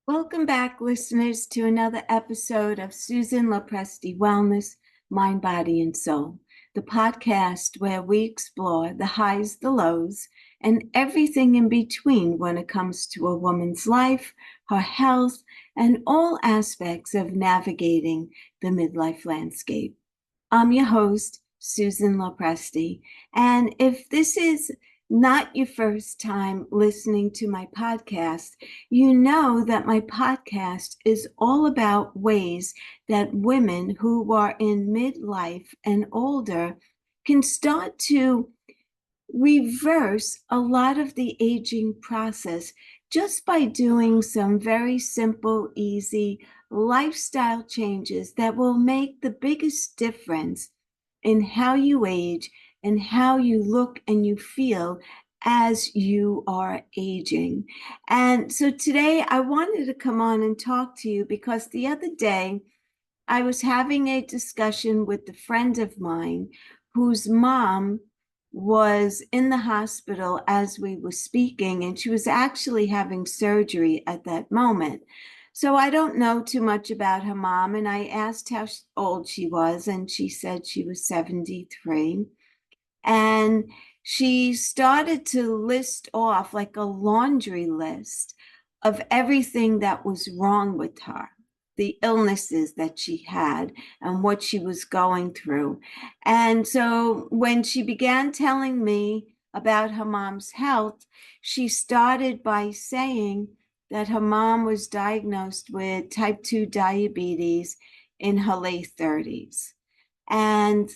Welcome back, listeners, to another episode of Susan Lopresti Wellness, Mind, Body, and Soul, the podcast where we explore the highs, the lows, and everything in between when it comes to a woman's life, her health, and all aspects of navigating the midlife landscape. I'm your host, Susan Lopresti, and if this is not your first time listening to my podcast, you know that my podcast is all about ways that women who are in midlife and older can start to reverse a lot of the aging process just by doing some very simple, easy lifestyle changes that will make the biggest difference in how you age and how you look and you feel as you are aging. And so today I wanted to come on and talk to you because the other day I was having a discussion with a friend of mine whose mom was in the hospital as we were speaking, and she was actually having surgery at that moment. So I don't know too much about her mom, and I asked how old she was, and she said she was 73. And she started to list off like a laundry list of everything that was wrong with her, the illnesses that she had and what she was going through. And so when she began telling me about her mom's health, she started by saying that her mom was diagnosed with type 2 diabetes in her late 30s. And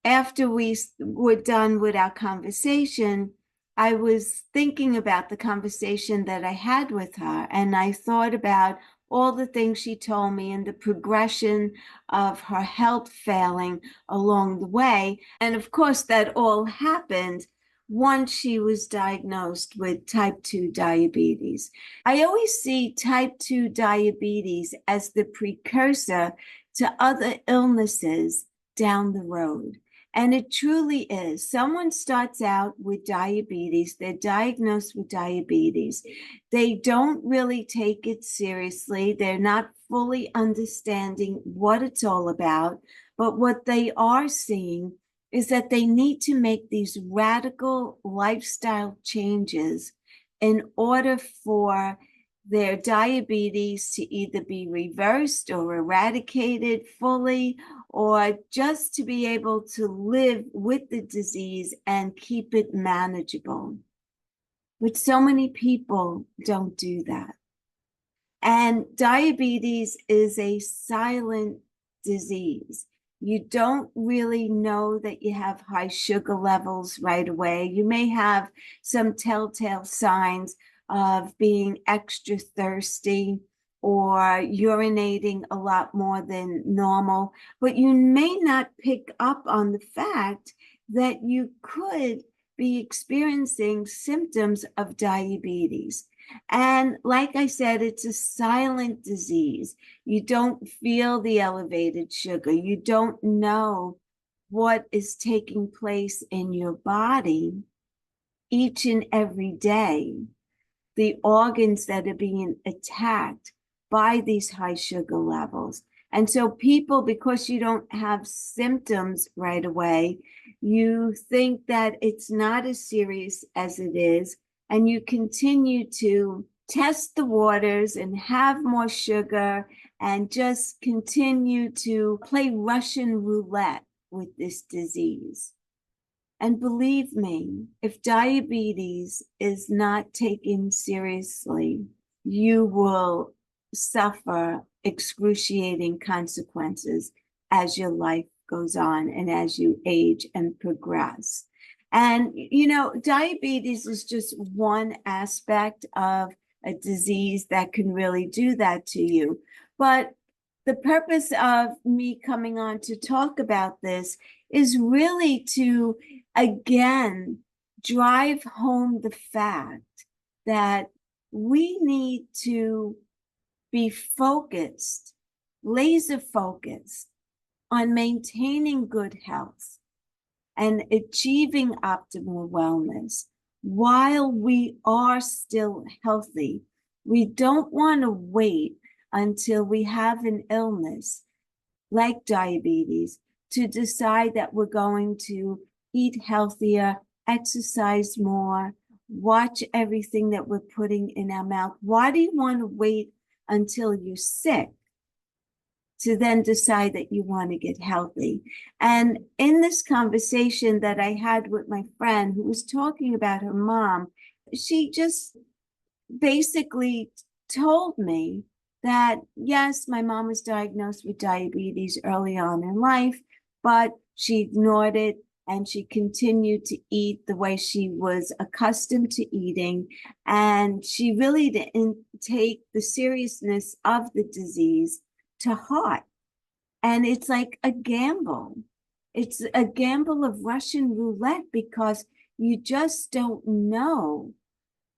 after we were done with our conversation, I was thinking about the conversation that I had with her, and I thought about all the things she told me and the progression of her health failing along the way. And of course, that all happened once she was diagnosed with type 2 diabetes. I always see type 2 diabetes as the precursor to other illnesses down the road. And it truly is. Someone starts out with diabetes, they're diagnosed with diabetes. They don't really take it seriously. They're not fully understanding what it's all about. But what they are seeing is that they need to make these radical lifestyle changes in order for their diabetes to either be reversed or eradicated fully, or just to be able to live with the disease and keep it manageable. But so many people don't do that. And diabetes is a silent disease. You don't really know that you have high sugar levels right away. You may have some telltale signs of being extra thirsty or urinating a lot more than normal, but you may not pick up on the fact that you could be experiencing symptoms of diabetes. And like I said, it's a silent disease. You don't feel the elevated sugar. You don't know what is taking place in your body each and every day, the organs that are being attacked by these high sugar levels. And so people, because you don't have symptoms right away, you think that it's not as serious as it is, and you continue to test the waters and have more sugar and just continue to play Russian roulette with this disease. And believe me, if diabetes is not taken seriously, you will suffer excruciating consequences as your life goes on and as you age and progress. And, you know, diabetes is just one aspect of a disease that can really do that to you. But the purpose of me coming on to talk about this is really to again drive home the fact that we need to be focused, laser focused on maintaining good health and achieving optimal wellness while we are still healthy We don't want to wait until we have an illness like diabetes to decide that we're going to eat healthier, exercise more, watch everything that we're putting in our mouth. Why do you want to wait until you're sick to then decide that you want to get healthy? And in this conversation that I had with my friend who was talking about her mom, she just basically told me that, yes, my mom was diagnosed with diabetes early on in life, but she ignored it and she continued to eat the way she was accustomed to eating. And she really didn't take the seriousness of the disease to heart. And it's like a gamble. It's a gamble of Russian roulette because you just don't know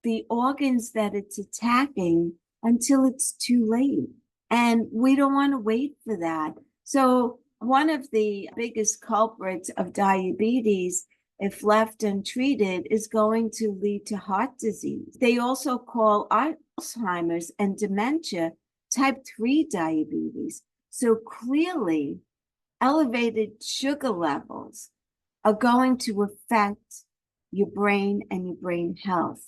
the organs that it's attacking until it's too late. And we don't want to wait for that. So one of the biggest culprits of diabetes, if left untreated, is going to lead to heart disease. They also call Alzheimer's and dementia type 3 diabetes. So clearly, elevated sugar levels are going to affect your brain and your brain health.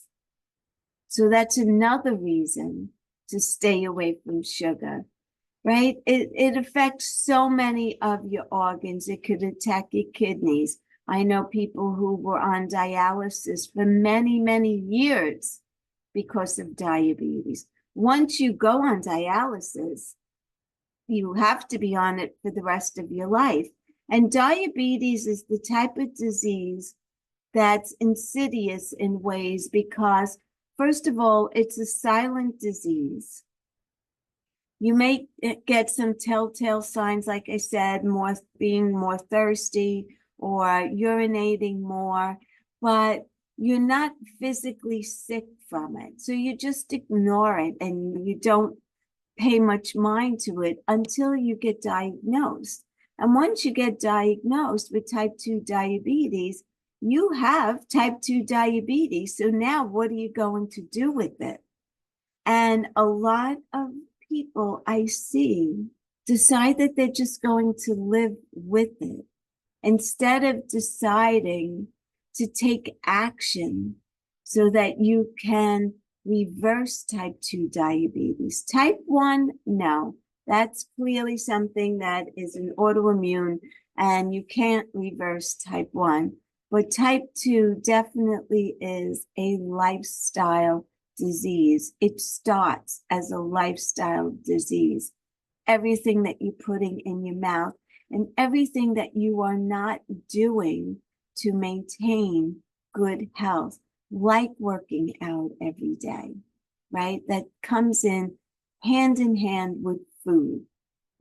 So that's another reason to stay away from sugar, right? It affects so many of your organs. It could attack your kidneys. I know people who were on dialysis for many, many years because of diabetes. Once you go on dialysis, you have to be on it for the rest of your life. And diabetes is the type of disease that's insidious in ways because, first of all, it's a silent disease. You may get some telltale signs, like I said, being more thirsty or urinating more, but you're not physically sick from it. So you just ignore it and you don't pay much mind to it until you get diagnosed. And once you get diagnosed with type 2 diabetes, you have type 2 diabetes. So now what are you going to do with it? And a lot of people I see decide that they're just going to live with it instead of deciding to take action so that you can reverse type 2 diabetes. Type 1, no, that's clearly something that is an autoimmune and you can't reverse type 1. But type 2 definitely is a lifestyle disease. It starts as a lifestyle disease. Everything that you're putting in your mouth and everything that you are not doing to maintain good health, like working out every day, right? That comes in hand with food.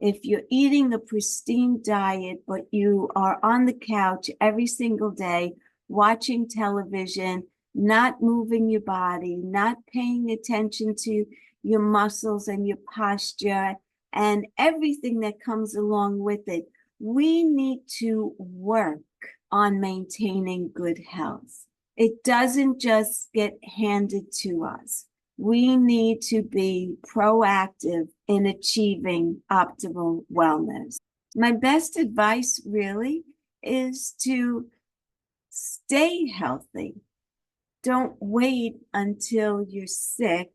If you're eating a pristine diet, but you are on the couch every single day, watching television, not moving your body, not paying attention to your muscles and your posture and everything that comes along with it, we need to work on maintaining good health. It doesn't just get handed to us. We need to be proactive in achieving optimal wellness. My best advice really is to stay healthy. Don't wait until you're sick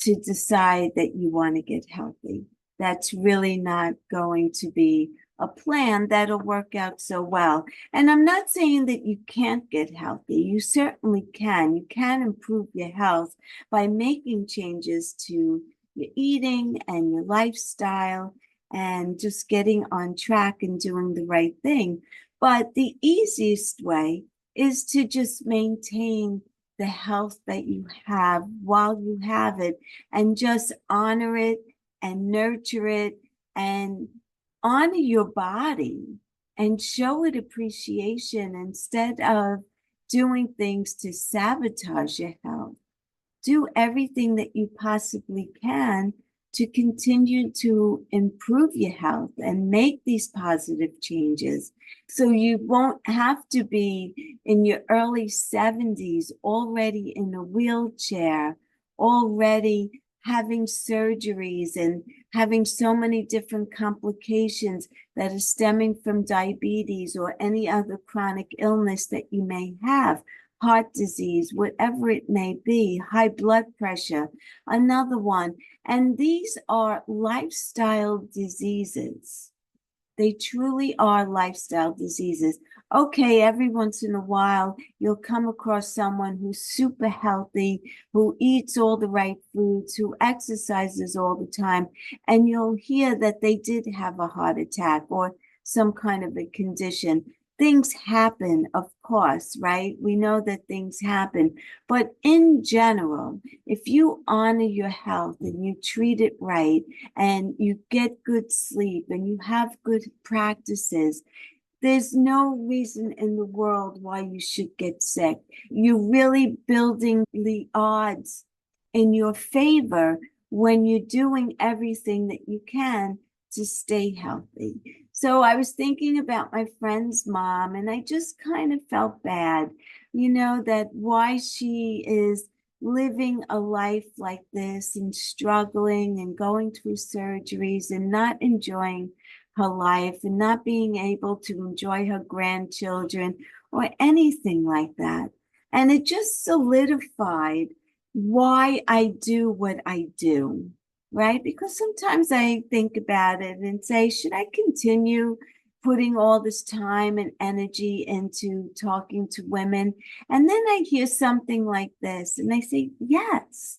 to decide that you want to get healthy. That's really not going to be a plan that'll work out so well. And I'm not saying that you can't get healthy. You certainly can. You can improve your health by making changes to your eating and your lifestyle and just getting on track and doing the right thing. But the easiest way is to just maintain the health that you have while you have it and just honor it and nurture it and honor your body and show it appreciation instead of doing things to sabotage your health. Do everything that you possibly can to continue to improve your health and make these positive changes so you won't have to be in your early 70s already in a wheelchair, already having surgeries and having so many different complications that are stemming from diabetes or any other chronic illness that you may have, heart disease, whatever it may be, high blood pressure, another one. And these are lifestyle diseases. They truly are lifestyle diseases. Okay, every once in a while, you'll come across someone who's super healthy, who eats all the right foods, who exercises all the time, and you'll hear that they did have a heart attack or some kind of a condition. Things happen, of course, right? We know that things happen. But in general, if you honor your health and you treat it right, and you get good sleep and you have good practices, there's no reason in the world why you should get sick. You're really building the odds in your favor when you're doing everything that you can to stay healthy. So I was thinking about my friend's mom, and I just kind of felt bad, that why she is living a life like this and struggling and going through surgeries and not enjoying her life and not being able to enjoy her grandchildren or anything like that. And it just solidified why I do what I do, right? Because sometimes I think about it and say, should I continue putting all this time and energy into talking to women? And then I hear something like this and I say, yes,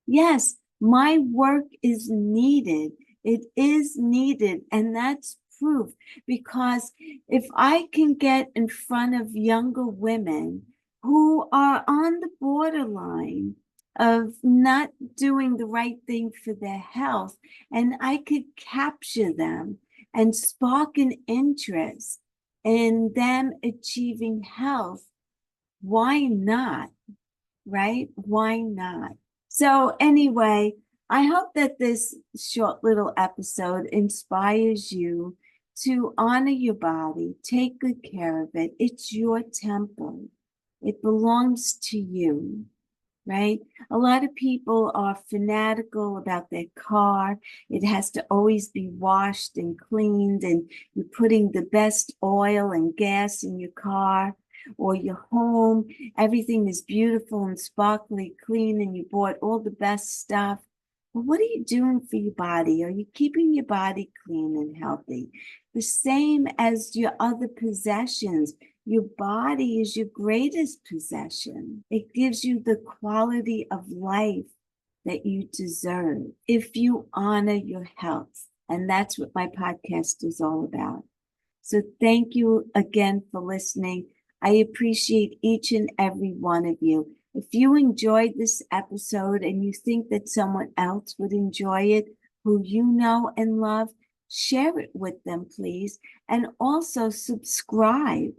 yes, my work is needed. It is needed. And that's proof, because if I can get in front of younger women who are on the borderline of not doing the right thing for their health, and I could capture them and spark an interest in them achieving health, why not? Right? Why not? So, anyway, I hope that this short little episode inspires you to honor your body, take good care of it. It's your temple, it belongs to you, right? A lot of people are fanatical about their car. It has to always be washed and cleaned, and you're putting the best oil and gas in your car or your home. Everything is beautiful and sparkly clean, and you bought all the best stuff. Well, what are you doing for your body? Are you keeping your body clean and healthy? The same as your other possessions. Your body is your greatest possession. It gives you the quality of life that you deserve if you honor your health. And that's what my podcast is all about. So thank you again for listening. I appreciate each and every one of you. If you enjoyed this episode and you think that someone else would enjoy it, who you know and love, share it with them, please. And also subscribe,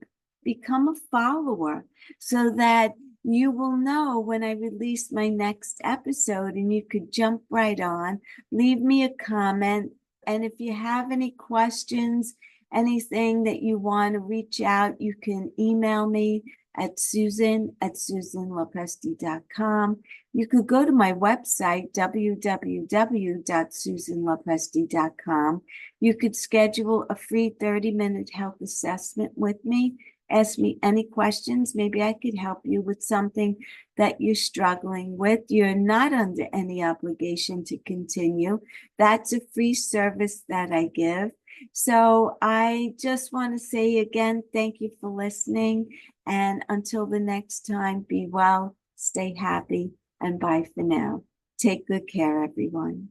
become a follower, so that you will know when I release my next episode and you could jump right on, leave me a comment. And if you have any questions, anything that you want to reach out, you can email me at susan@susanlopresti.com. You could go to my website, www.susanlopresti.com. You could schedule a free 30-minute health assessment with me. Ask me any questions. Maybe I could help you with something that you're struggling with. You're not under any obligation to continue. That's a free service that I give. So I just want to say again, thank you for listening. And until the next time, be well, stay happy, and bye for now. Take good care, everyone.